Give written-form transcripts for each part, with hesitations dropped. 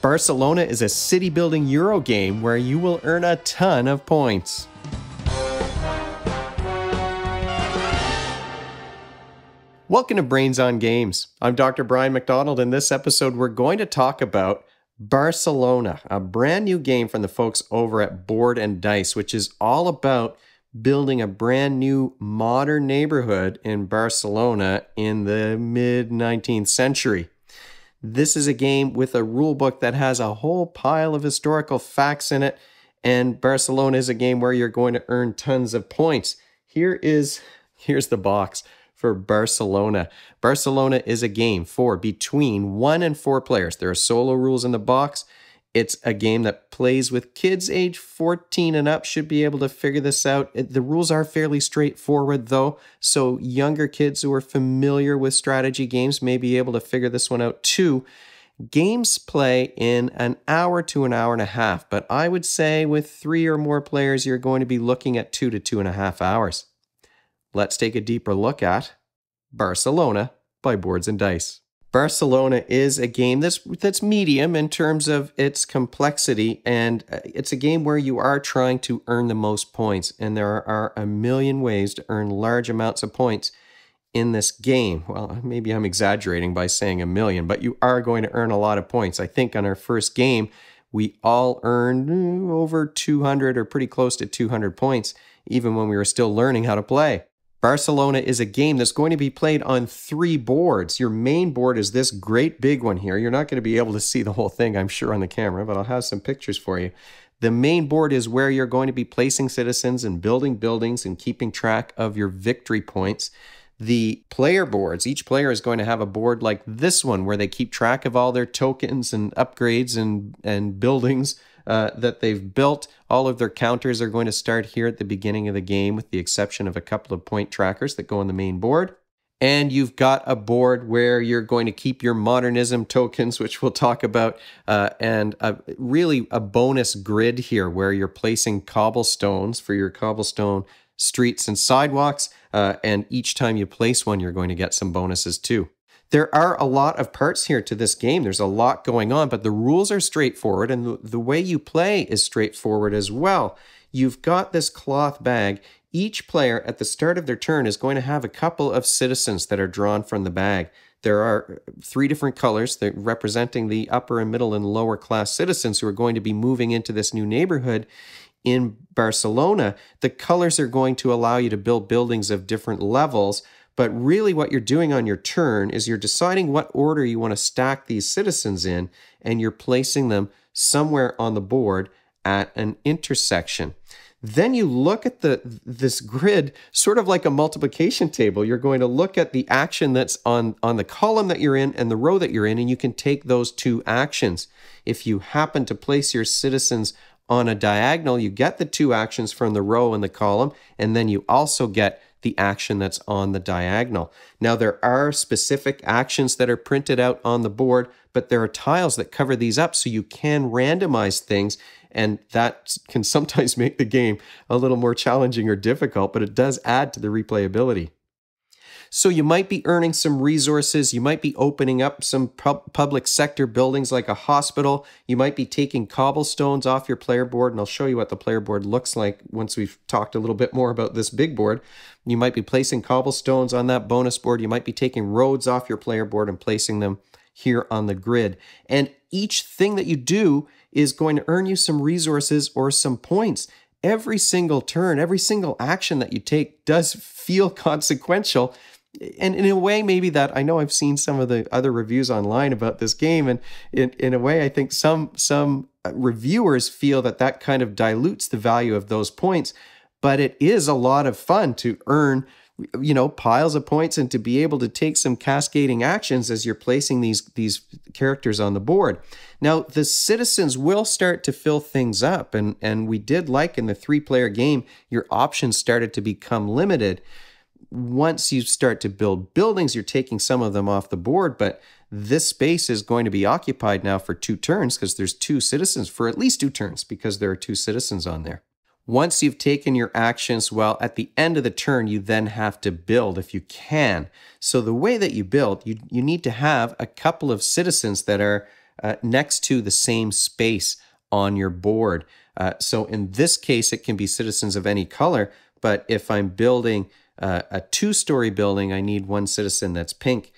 Barcelona is a city-building Eurogame where you will earn a ton of points. Welcome to Brains on Games. I'm Dr. Brian McDonald. In this episode, we're going to talk about Barcelona, a brand new game from the folks over at Board and Dice, which is all about building a brand new modern neighborhood in Barcelona in the mid-19th century. This is a game with a rulebook that has a whole pile of historical facts in it, and Barcelona is a game where you're going to earn tons of points. Here's the box for Barcelona. Barcelona is a game for between 1 and 4 players. There are solo rules in the box. It's a game that plays with kids age 14 and up should be able to figure this out. The rules are fairly straightforward though, so younger kids who are familiar with strategy games may be able to figure this one out too. Games play in an hour to an hour and a half, but I would say with 3 or more players, you're going to be looking at 2 to 2.5 hours. Let's take a deeper look at Barcelona by Boards and Dice. Barcelona is a game that's medium in terms of its complexity, and it's a game where you are trying to earn the most points, and there are a million ways to earn large amounts of points in this game. Well, maybe I'm exaggerating by saying a million, but you are going to earn a lot of points. I think on our first game, we all earned over 200 or pretty close to 200 points, even when we were still learning how to play. Barcelona is a game that's going to be played on 3 boards. Your main board is this great big one here. You're not going to be able to see the whole thing, I'm sure, on the camera, but I'll have some pictures for you. The main board is where you're going to be placing citizens and building buildings and keeping track of your victory points. The player boards, each player is going to have a board like this one where they keep track of all their tokens and upgrades and buildings that they've built. All of their counters are going to start here at the beginning of the game, with the exception of a couple of point trackers that go on the main board. And you've got a board where you're going to keep your modernism tokens, which we'll talk about, and really a bonus grid here where you're placing cobblestones for your cobblestone streets and sidewalks, and each time you place one, you're going to get some bonuses too. There are a lot of parts here to this game. There's a lot going on, but the rules are straightforward, and the way you play is straightforward as well. You've got this cloth bag. Each player at the start of their turn is going to have a couple of citizens that are drawn from the bag. There are 3 different colors that representing the upper and middle and lower class citizens who are going to be moving into this new neighborhood in Barcelona. The colors are going to allow you to build buildings of different levels. But really what you're doing on your turn is you're deciding what order you want to stack these citizens in, and you're placing them somewhere on the board at an intersection. Then you look at this grid sort of like a multiplication table. You're going to look at the action that's on the column that you're in and the row that you're in, and you can take those 2 actions. If you happen to place your citizens on a diagonal, you get the 2 actions from the row and the column, and then you also get the action that's on the diagonal. Now, there are specific actions that are printed out on the board, but there are tiles that cover these up, so you can randomize things, and that can sometimes make the game a little more challenging or difficult, but it does add to the replayability. So you might be earning some resources. You might be opening up some public sector buildings like a hospital. You might be taking cobblestones off your player board, and I'll show you what the player board looks like once we've talked a little bit more about this big board. You might be placing cobblestones on that bonus board. You might be taking roads off your player board and placing them here on the grid. And each thing that you do is going to earn you some resources or some points. Every single turn, every single action that you take does feel consequential. And in a way, maybe that, I know I've seen some of the other reviews online about this game, and in a way, I think some reviewers feel that kind of dilutes the value of those points, but it is a lot of fun to earn, piles of points and to be able to take some cascading actions as you're placing these characters on the board. Now, the citizens will start to fill things up, and we did like in the 3-player game, your options started to become limited. Once you start to build buildings, you're taking some of them off the board, but this space is going to be occupied now for 2 turns because there's 2 citizens, for at least 2 turns, because there are 2 citizens on there. Once you've taken your actions, well, at the end of the turn, you then have to build if you can. So the way that you build, you need to have a couple of citizens that are next to the same space on your board. So in this case, it can be citizens of any color, but if I'm building a two-story building, I need one citizen that's pink.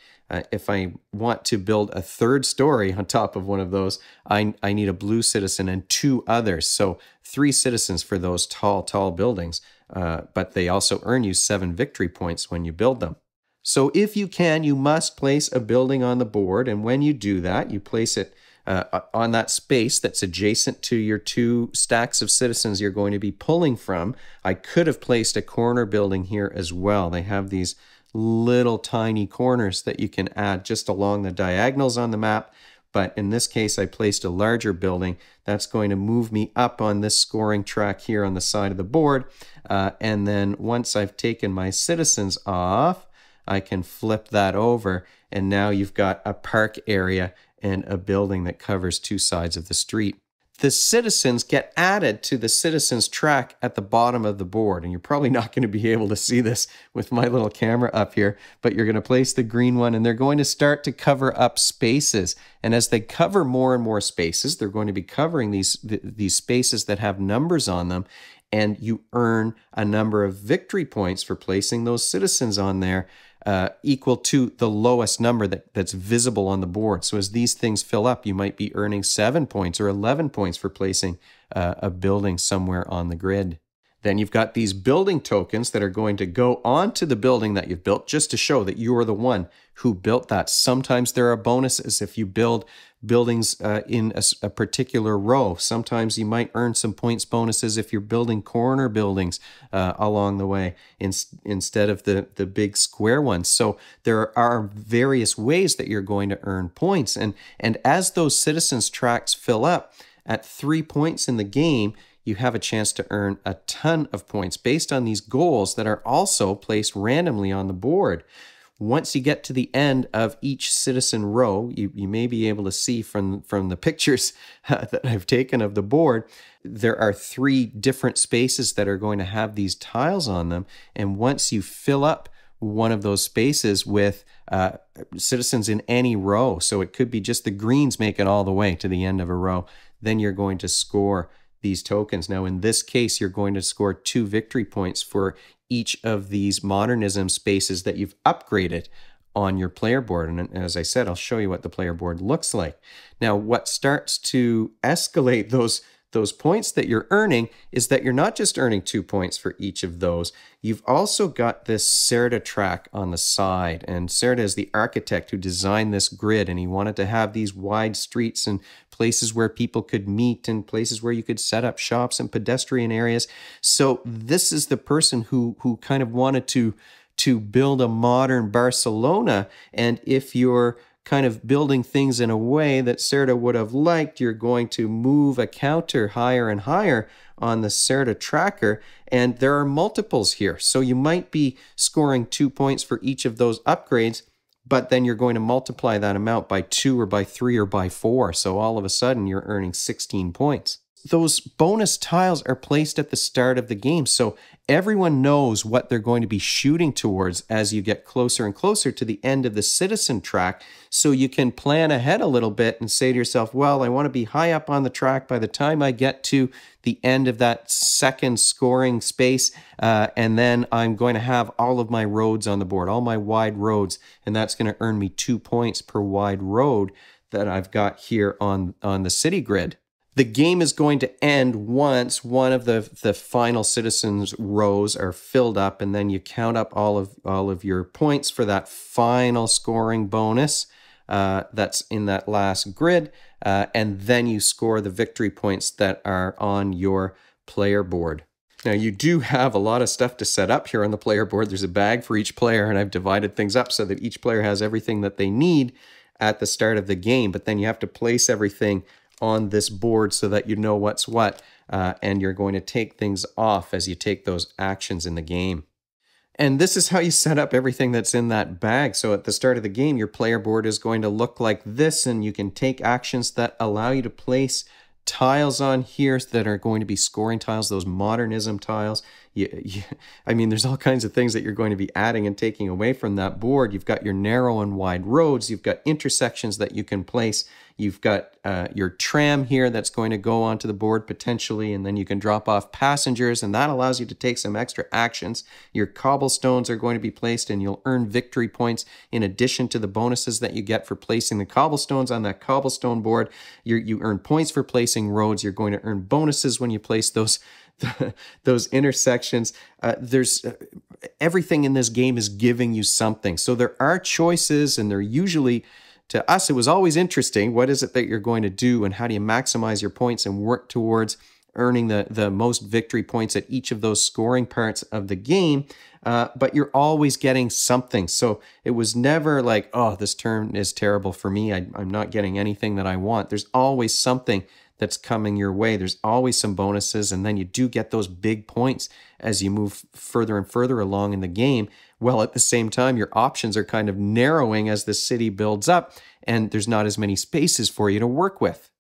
If I want to build a third story on top of one of those, I need a blue citizen and two others. So 3 citizens for those tall buildings. But they also earn you 7 victory points when you build them. So if you can, you must place a building on the board. And when you do that, you place it on that space that's adjacent to your 2 stacks of citizens you're going to be pulling from. I could have placed a corner building here as well. They have these little tiny corners that you can add just along the diagonals on the map. But in this case, I placed a larger building that's going to move me up on this scoring track here on the side of the board. And then once I've taken my citizens off, I can flip that over. And now you've got a park area and a building that covers 2 sides of the street. The citizens get added to the citizens track at the bottom of the board. And you're probably not going to be able to see this with my little camera up here, but you're going to place the green one and they're going to start to cover up spaces. And as they cover more and more spaces, they're going to be covering these spaces that have numbers on them. And you earn a number of victory points for placing those citizens on there, equal to the lowest number that's visible on the board. So as these things fill up, you might be earning 7 points or 11 points for placing a building somewhere on the grid. Then you've got these building tokens that are going to go onto the building that you've built just to show that you are the one who built that. Sometimes there are bonuses if you build buildings in a particular row. Sometimes you might earn some points bonuses if you're building corner buildings along the way instead of the big square ones. So there are various ways that you're going to earn points. And as those citizens tracks fill up, at 3 points in the game, you have a chance to earn a ton of points based on these goals that are also placed randomly on the board. Once you get to the end of each citizen row, you may be able to see from the pictures that I've taken of the board, there are 3 different spaces that are going to have these tiles on them. And once you fill up one of those spaces with citizens in any row, so it could be just the greens make it all the way to the end of a row, then you're going to score these tokens. Now, in this case, you're going to score 2 victory points for each of these modernism spaces that you've upgraded on your player board. And as I said, I'll show you what the player board looks like. Now, what starts to escalate those points that you're earning is that you're not just earning 2 points for each of those. You've also got this Serta track on the side. And Serta is the architect who designed this grid, and he wanted to have these wide streets and places where people could meet and places where you could set up shops and pedestrian areas. So this is the person who kind of wanted to build a modern Barcelona. And if you're kind of building things in a way that Serta would have liked, you're going to move a counter higher and higher on the Serta tracker. And there are multiples here. So you might be scoring 2 points for each of those upgrades, but then you're going to multiply that amount by 2 or by 3 or by 4. So all of a sudden you're earning 16 points. Those bonus tiles are placed at the start of the game, so everyone knows what they're going to be shooting towards as you get closer and closer to the end of the citizen track. So you can plan ahead a little bit and say to yourself, well, I want to be high up on the track by the time I get to the end of that second scoring space, and then I'm going to have all of my roads on the board, all my wide roads, and that's going to earn me 2 points per wide road that I've got here on the city grid. The game is going to end once one of the final citizens' rows are filled up, and then you count up all of your points for that final scoring bonus that's in that last grid, and then you score the victory points that are on your player board. Now, you do have a lot of stuff to set up here on the player board. There's a bag for each player, and I've divided things up so that each player has everything that they need at the start of the game, but then you have to place everything on this board so that you know what's what, and you're going to take things off as you take those actions in the game. And this is how you set up everything that's in that bag. So at the start of the game, your player board is going to look like this, and you can take actions that allow you to place tiles on here that are going to be scoring tiles, those modernism tiles. I mean, there's all kinds of things that you're going to be adding and taking away from that board. You've got your narrow and wide roads. You've got intersections that you can place. You've got your tram here that's going to go onto the board potentially, and then you can drop off passengers, and that allows you to take some extra actions. Your cobblestones are going to be placed, and you'll earn victory points in addition to the bonuses that you get for placing the cobblestones on that cobblestone board. You earn points for placing roads. You're going to earn bonuses when you place those intersections. There's everything in this game is giving you something. So there are choices, and they're usually, to us, it was always interesting. What is it that you're going to do, and how do you maximize your points and work towards earning the most victory points at each of those scoring parts of the game? But you're always getting something. So it was never like, oh, this turn is terrible for me. I'm not getting anything that I want. There's always something that's coming your way. There's always some bonuses, and then you do get those big points as you move further and further along in the game. Well, at the same time, your options are kind of narrowing as the city builds up, and there's not as many spaces for you to work with.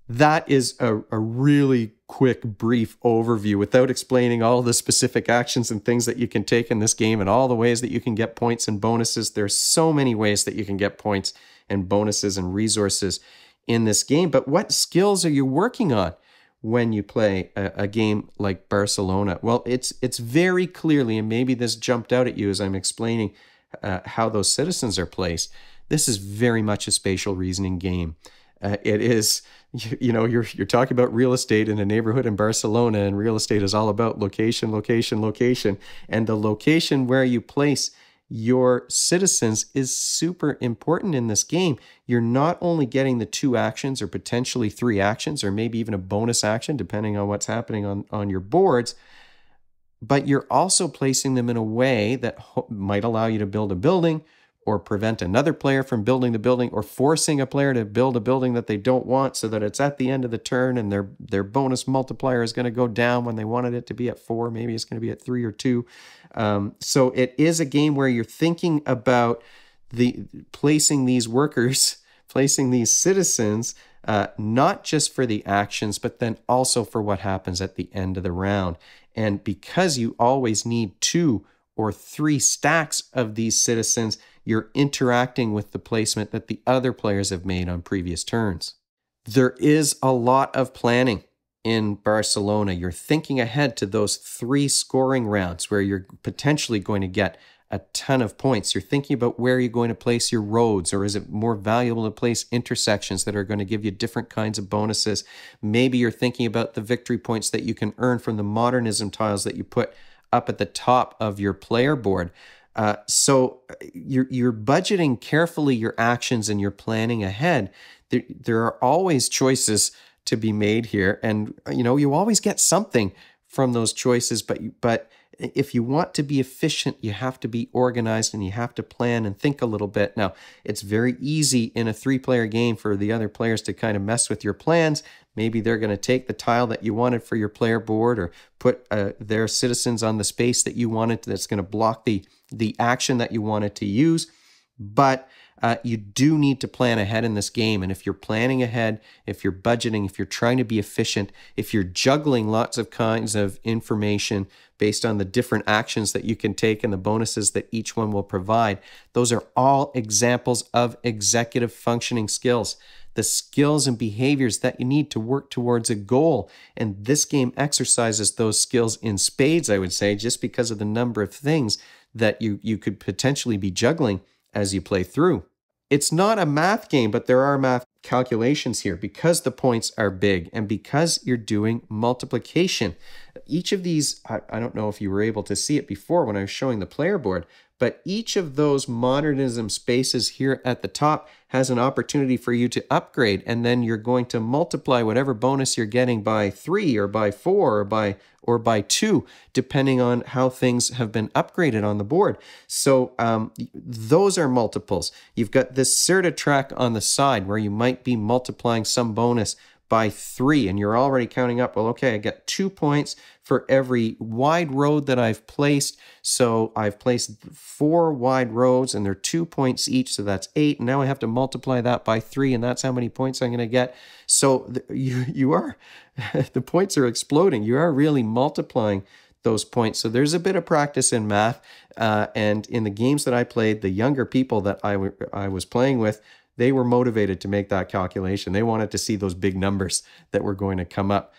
That is a really quick, brief overview without explaining all the specific actions and things that you can take in this game and all the ways that you can get points and bonuses. There's so many ways that you can get points and bonuses and resources in this game. But what skills are you working on when you play a game like Barcelona? Well, it's very clearly, and maybe this jumped out at you as I'm explaining how those citizens are placed. This is very much a spatial reasoning game. It is, you're talking about real estate in a neighborhood in Barcelona, and real estate is all about location, location, location. And the location where you place your citizens is super important in this game. You're not only getting the 2 actions or potentially 3 actions, or maybe even a bonus action, depending on what's happening on your boards, but you're also placing them in a way that might allow you to build a building, or prevent another player from building the building, or forcing a player to build a building that they don't want, so that it's at the end of the turn and their bonus multiplier is going to go down when they wanted it to be at 4. Maybe it's going to be at 3 or 2. So it is a game where you're thinking about placing these workers, placing these citizens, not just for the actions, but then also for what happens at the end of the round. And because you always need 2 or 3 stacks of these citizens, you're interacting with the placement that the other players have made on previous turns. There is a lot of planning in Barcelona. You're thinking ahead to those 3 scoring rounds where you're potentially going to get a ton of points. You're thinking about where you're going to place your roads, or is it more valuable to place intersections that are going to give you different kinds of bonuses? Maybe you're thinking about the victory points that you can earn from the modernism tiles that you put up at the top of your player board. So you're budgeting carefully your actions, and you're planning ahead. There are always choices to be made here, and you always get something from those choices, but if you want to be efficient, you have to be organized, and you have to plan and think a little bit. Now, it's very easy in a 3-player game for the other players to kind of mess with your plans. Maybe they're going to take the tile that you wanted for your player board, or put their citizens on the space that you wanted that's going to block the action that you wanted to use. But you do need to plan ahead in this game. And if you're planning ahead, if you're budgeting, if you're trying to be efficient, if you're juggling lots of kinds of information based on the different actions that you can take and the bonuses that each one will provide, those are all examples of executive functioning skills. The skills and behaviors that you need to work towards a goal. And this game exercises those skills in spades, I would say, just because of the number of things that you could potentially be juggling as you play through. It's not a math game, but there are math calculations here because the points are big and because you're doing multiplication. Each of these, I don't know if you were able to see it before when I was showing the player board, but each of those modernism spaces here at the top has an opportunity for you to upgrade, and then you're going to multiply whatever bonus you're getting by 3 or by 4 or by 2, depending on how things have been upgraded on the board. So those are multiples. You've got this Certa track on the side where you might be multiplying some bonus by 3, and you're already counting up, well, okay, I get 2 points for every wide road that I've placed. So I've placed 4 wide roads, and they're 2 points each, so that's 8. And now I have to multiply that by 3, and that's how many points I'm going to get. So you are, the points are exploding. You are really multiplying those points. So there's a bit of practice in math. And in the games that I played, the younger people that I was playing with, they were motivated to make that calculation. They wanted to see those big numbers that were going to come up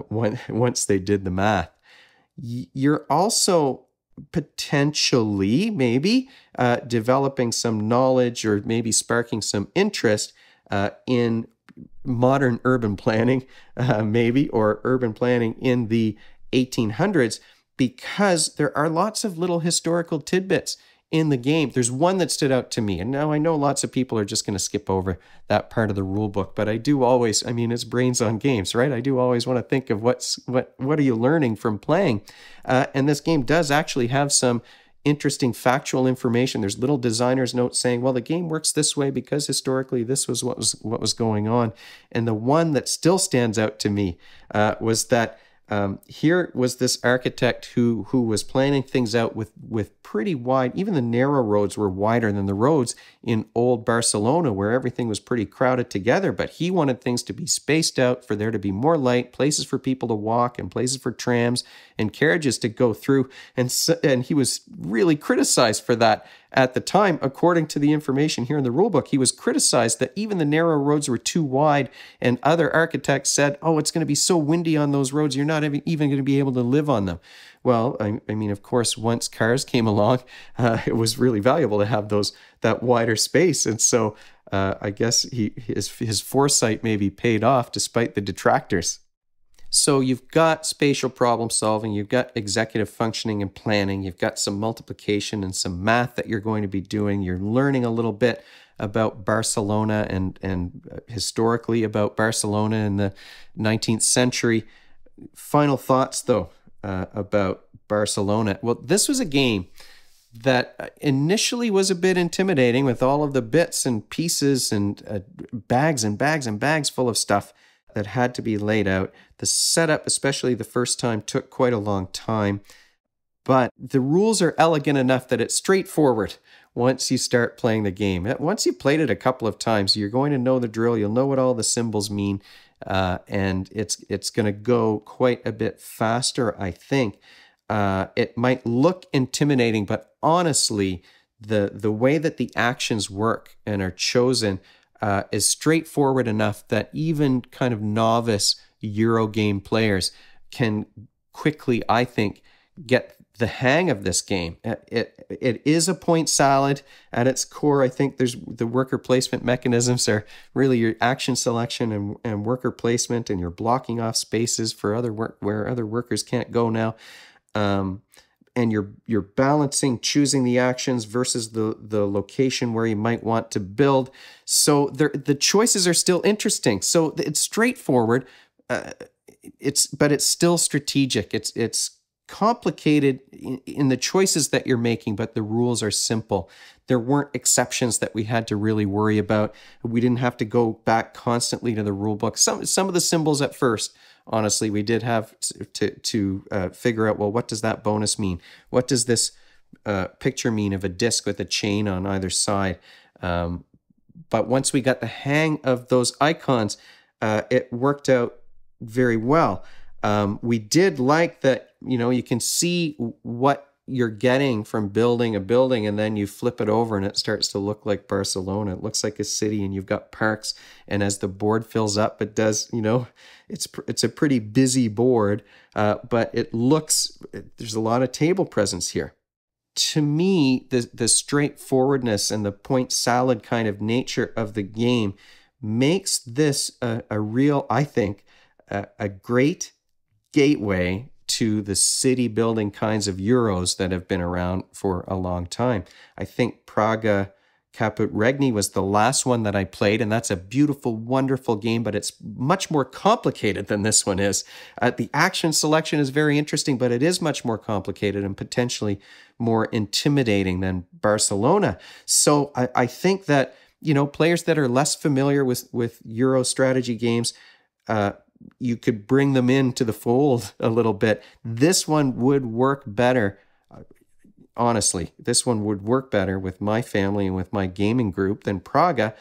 once they did the math. You're also potentially maybe developing some knowledge or maybe sparking some interest in modern urban planning, maybe, or urban planning in the 1800s, because there are lots of little historical tidbits in the game. There's one that stood out to me, and now I know lots of people are just going to skip over that part of the rule book, but I do always, I mean, it's brains on games, right? I do always want to think of what are you learning from playing? And this game does actually have some interesting factual information. There's little designer's notes saying, well, the game works this way because historically this was what was going on. And the one that still stands out to me was that here was this architect who was planning things out with pretty wide, even the narrow roads were wider than the roads in old Barcelona, where everything was pretty crowded together. But he wanted things to be spaced out, for there to be more light, places for people to walk, and places for trams and carriages to go through. And he was really criticized for that at the time. According to the information here in the rulebook, he was criticized that even the narrow roads were too wide, and other architects said, oh, it's going to be so windy on those roads, you're not even going to be able to live on them. Well, I mean, of course, once cars came along, it was really valuable to have that wider space. And so I guess his foresight maybe paid off despite the detractors. So you've got spatial problem solving, you've got executive functioning and planning, you've got some multiplication and some math that you're going to be doing. You're learning a little bit about Barcelona and historically about Barcelona in the 19th century. Final thoughts, though, about Barcelona. Well, this was a game that initially was a bit intimidating with all of the bits and pieces and bags and bags and bags full of stuff that had to be laid out. The setup, especially the first time, took quite a long time. But the rules are elegant enough that it's straightforward once you start playing the game. Once you've played it a couple of times, you're going to know the drill. You'll know what all the symbols mean. And it's going to go quite a bit faster, I think. It might look intimidating, but honestly, the way that the actions work and are chosen is straightforward enough that even kind of novice Eurogame players can quickly, I think, get the hang of this game. It is a point salad at its core. I think there's the worker placement mechanisms are really your action selection and worker placement, and you're blocking off spaces for other work where other workers can't go now. And you're balancing, choosing the actions versus the location where you might want to build. So the choices are still interesting. So it's straightforward. But it's still strategic. It's complicated in the choices that you're making, but the rules are simple. There weren't exceptions that we had to really worry about. We didn't have to go back constantly to the rule book. Some of the symbols at first, honestly, we did have to figure out, well, what does that bonus mean? What does this picture mean of a disc with a chain on either side? But once we got the hang of those icons, it worked out very well. We did like that, you can see what you're getting from building a building, and then you flip it over and it starts to look like Barcelona. It looks like a city, and you've got parks, and as the board fills up, it does, it's a pretty busy board, but there's a lot of table presence here. To me, the straightforwardness and the point salad kind of nature of the game makes this a real, I think, a great gateway to the city building kinds of Euros that have been around for a long time. I think Praga Caput Regni was the last one that I played, and that's a beautiful, wonderful game, but it's much more complicated than this one is. The action selection is very interesting, but it is much more complicated and potentially more intimidating than Barcelona. So I think that, players that are less familiar with Euro strategy games, you could bring them into the fold a little bit. This one would work better. Honestly, this one would work better with my family and with my gaming group than Praga.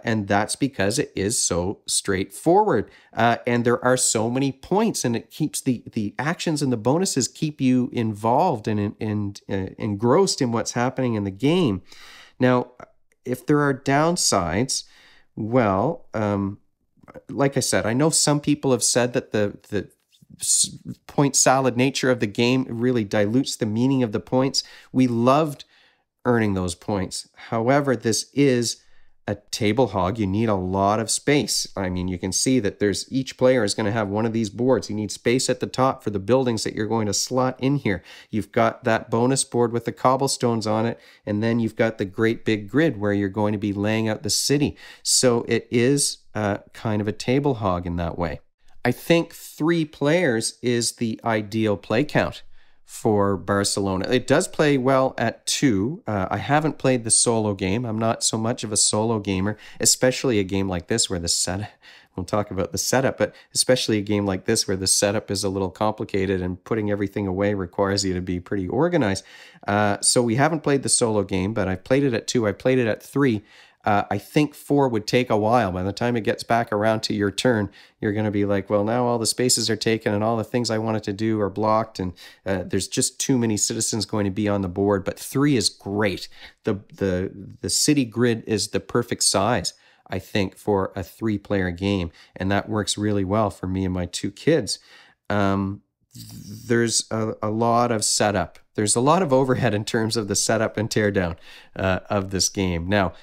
and that's because it is so straightforward. And there are so many points, and it keeps the actions and the bonuses keep you involved and engrossed in what's happening in the game. Now, if there are downsides, well, like I said, I know some people have said that the point salad nature of the game really dilutes the meaning of the points. We loved earning those points. However, this is a table hog. You need a lot of space. I mean, you can see that each player is going to have one of these boards. You need space at the top for the buildings that you're going to slot in here. You've got that bonus board with the cobblestones on it, and then you've got the great big grid where you're going to be laying out the city. So it is kind of a table hog in that way. I think 3 players is the ideal play count for Barcelona. It does play well at 2. I haven't played the solo game. I'm not so much of a solo gamer, especially a game like this where the setup, we'll talk about the setup, but especially a game like this where the setup is a little complicated and putting everything away requires you to be pretty organized. So we haven't played the solo game, but I've played it at 2. I played it at 3. I think 4 would take a while. By the time it gets back around to your turn, you're going to be like, well, now all the spaces are taken and all the things I wanted to do are blocked, and there's just too many citizens going to be on the board. But 3 is great. The city grid is the perfect size, I think, for a 3-player game, and that works really well for me and my 2 kids. There's a lot of setup. There's a lot of overhead in terms of the setup and teardown of this game. Now,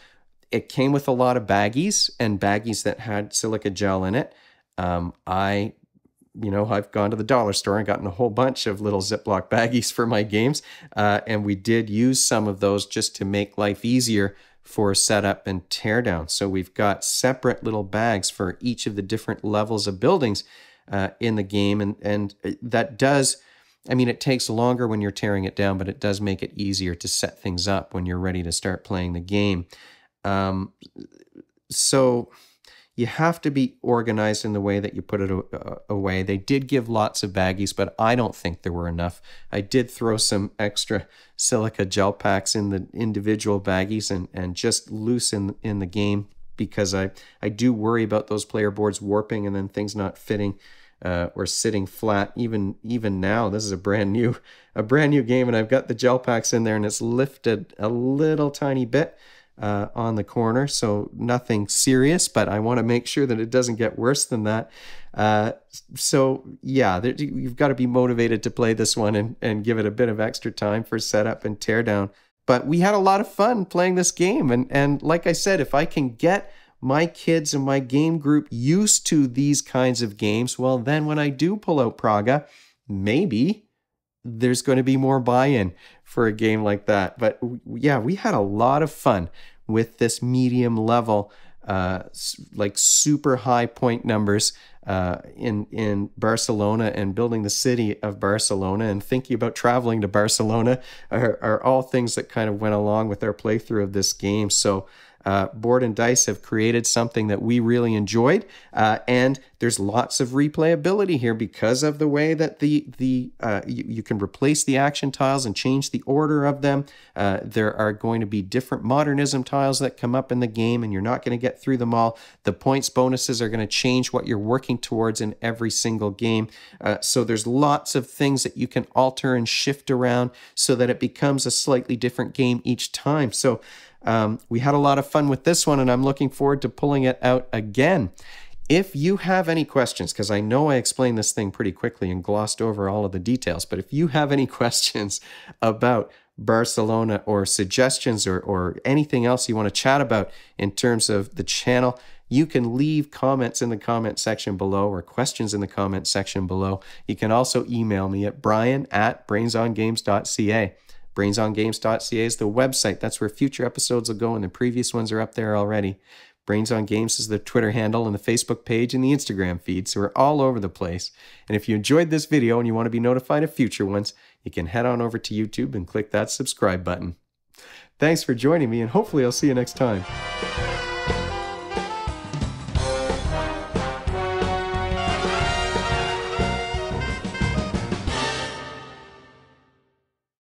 it came with a lot of baggies and baggies that had silica gel in it. I've gone to the dollar store and gotten a whole bunch of little Ziploc baggies for my games. And we did use some of those just to make life easier for setup and teardown. So we've got separate little bags for each of the different levels of buildings in the game. And that does, I mean, it takes longer when you're tearing it down, but it does make it easier to set things up when you're ready to start playing the game. So you have to be organized in the way that you put it away. They did give lots of baggies, but I don't think there were enough. I did throw some extra silica gel packs in the individual baggies and just loose in the game, because I do worry about those player boards warping and then things not fitting or sitting flat. Even now, this is a brand new game, and I've got the gel packs in there, and it's lifted a little tiny bit on the corner, so nothing serious, but I want to make sure that it doesn't get worse than that. So yeah, you've got to be motivated to play this one and give it a bit of extra time for setup and teardown. But we had a lot of fun playing this game, and like I said, if I can get my kids and my game group used to these kinds of games, well, then when I do pull out Praga, maybe there's going to be more buy-in for a game like that. But yeah, we had a lot of fun with this medium level, like super high point numbers in Barcelona, and building the city of Barcelona and thinking about traveling to Barcelona are all things that kind of went along with our playthrough of this game. So Board and Dice have created something that we really enjoyed, and there's lots of replayability here because of the way that you can replace the action tiles and change the order of them. There are going to be different modernism tiles that come up in the game, and you're not going to get through them all. The points bonuses are going to change what you're working towards in every single game. So there's lots of things that you can alter and shift around so that it becomes a slightly different game each time. So we had a lot of fun with this one, and I'm looking forward to pulling it out again. If you have any questions, because I know I explained this thing pretty quickly and glossed over all of the details, but if you have any questions about Barcelona or suggestions or anything else you want to chat about in terms of the channel, you can leave comments in the comment section below or questions in the comment section below. You can also email me at brian@brainsongames.ca. brainsongames.ca is the website. That's where future episodes will go, and the previous ones are up there already. Brains on Games is the Twitter handle and the Facebook page and the Instagram feed, so we're all over the place. And if you enjoyed this video and you want to be notified of future ones, you can head on over to YouTube and click that subscribe button. Thanks for joining me, and hopefully I'll see you next time.